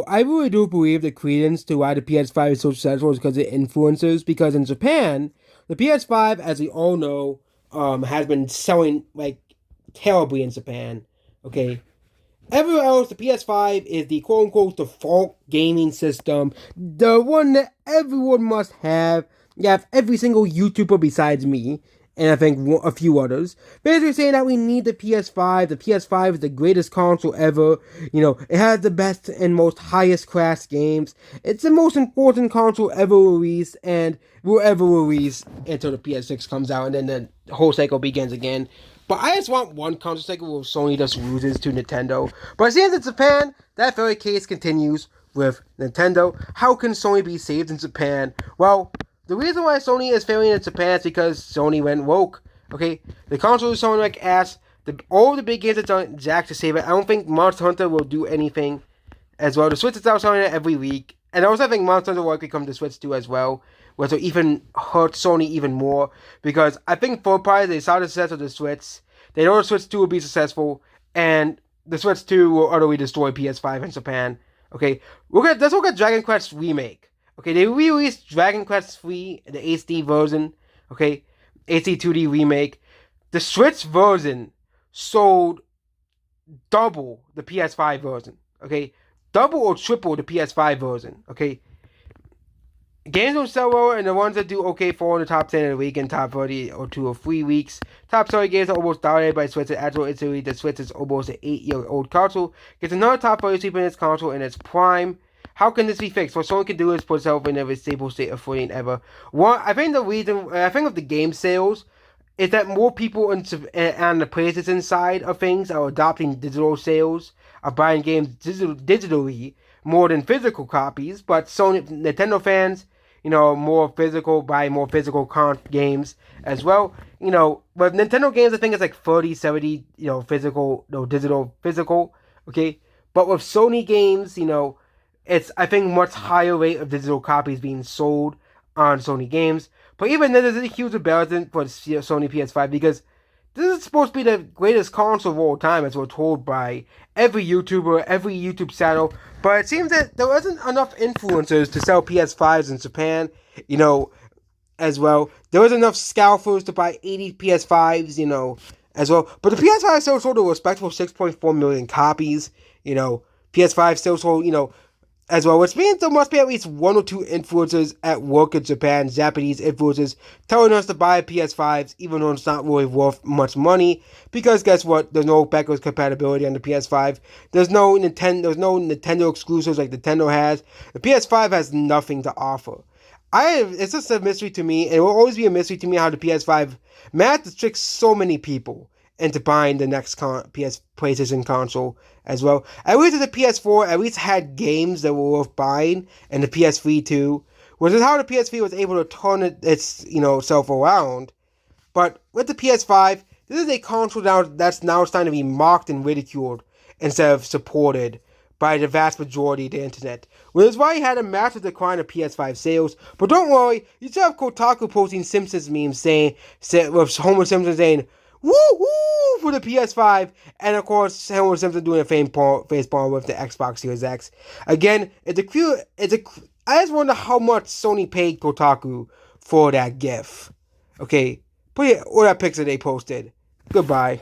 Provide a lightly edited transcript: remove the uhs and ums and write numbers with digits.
I really do believe the credence to why the PS5 is so successful is because of influencers. Because in Japan, the PS5, as we all know, has been selling like terribly in Japan. Okay, everywhere else, the PS5 is the quote unquote default gaming system, the one that everyone must have. You have every single YouTuber besides me, and I think a few others, basically saying that we need the PS5. The PS5 is the greatest console ever. It has the best and most highest class games. It's the most important console ever released, and will ever release until the PS6 comes out, and then the whole cycle begins again. But I just want one console cycle where Sony just loses to Nintendo. But since in Japan, that very case continues with Nintendo. How can Sony be saved in Japan? Well, the reason why Sony is failing in Japan is because Sony went woke. Okay, the console is selling like ass. All the big games are done Jack to save it. I don't think Monster Hunter will do anything as well. The Switch is out selling it every week, and I also think Monster Hunter will likely come to Switch too as well, which will even hurt Sony even more because I think third parties they saw the success of the Switch. They know the Switch 2 will be successful, and the Switch 2 will utterly destroy PS5 in Japan. Okay, let's look at Dragon Quest Remake. Okay, they re-released Dragon Quest III, the HD version. Okay, HD 2D remake. The Switch version sold double the PS5 version. Okay, double or triple the PS5 version. Okay, games don't sell well, and the ones that do okay fall in the top 10 of the week and top 30 or 2 or 3 weeks. Top selling games are almost dominated by Switch. Actual Italy, the Switch is almost an 8-year-old console. Gets another top 30 sleep in its console in its prime. How can this be fixed? What Sony can do is put itself in a stable state of footing ever. I think of the game sales is that more people on the PlayStation side of things are adopting digital sales, are buying games digitally more than physical copies. But Nintendo fans, more physical, buy more physical games as well. But Nintendo games, I think it's like 30, 70, physical, digital, physical. Okay, but with Sony games, it's, I think, much higher rate of digital copies being sold on Sony games. But even then, there's a huge embarrassment for the Sony PS5 because this is supposed to be the greatest console of all time, as we're told by every YouTuber, every YouTube channel. But it seems that there wasn't enough influencers to sell PS5s in Japan, as well. There was enough scalpers to buy 80 PS5s, as well. But the PS5 still sold a respectable 6.4 million copies, PS5 still sold, as well, which means there must be at least one or two influencers at work in Japan, Japanese influencers, telling us to buy PS5s, even though it's not really worth much money. Because guess what? There's no backwards compatibility on the PS5. There's no Nintendo exclusives like Nintendo has. The PS5 has nothing to offer. It's just a mystery to me, and it will always be a mystery to me how the PS5 managed to trick so many people into buying the next PlayStation console as well. At least the PS4 at least had games that were worth buying, and the PS3 too, which is how the PS3 was able to turn its self around. But with the PS5, this is a console that's now starting to be mocked and ridiculed instead of supported by the vast majority of the internet. Which is why he had a massive decline of PS5 sales. But don't worry, you still have Kotaku posting Simpsons memes with Homer Simpson saying, "Woo woo" for the PS5, and of course, Homer Simpson doing a facepalm with the Xbox Series X. Again, I just wonder how much Sony paid Kotaku for that GIF. Okay, or that picture they posted. Goodbye.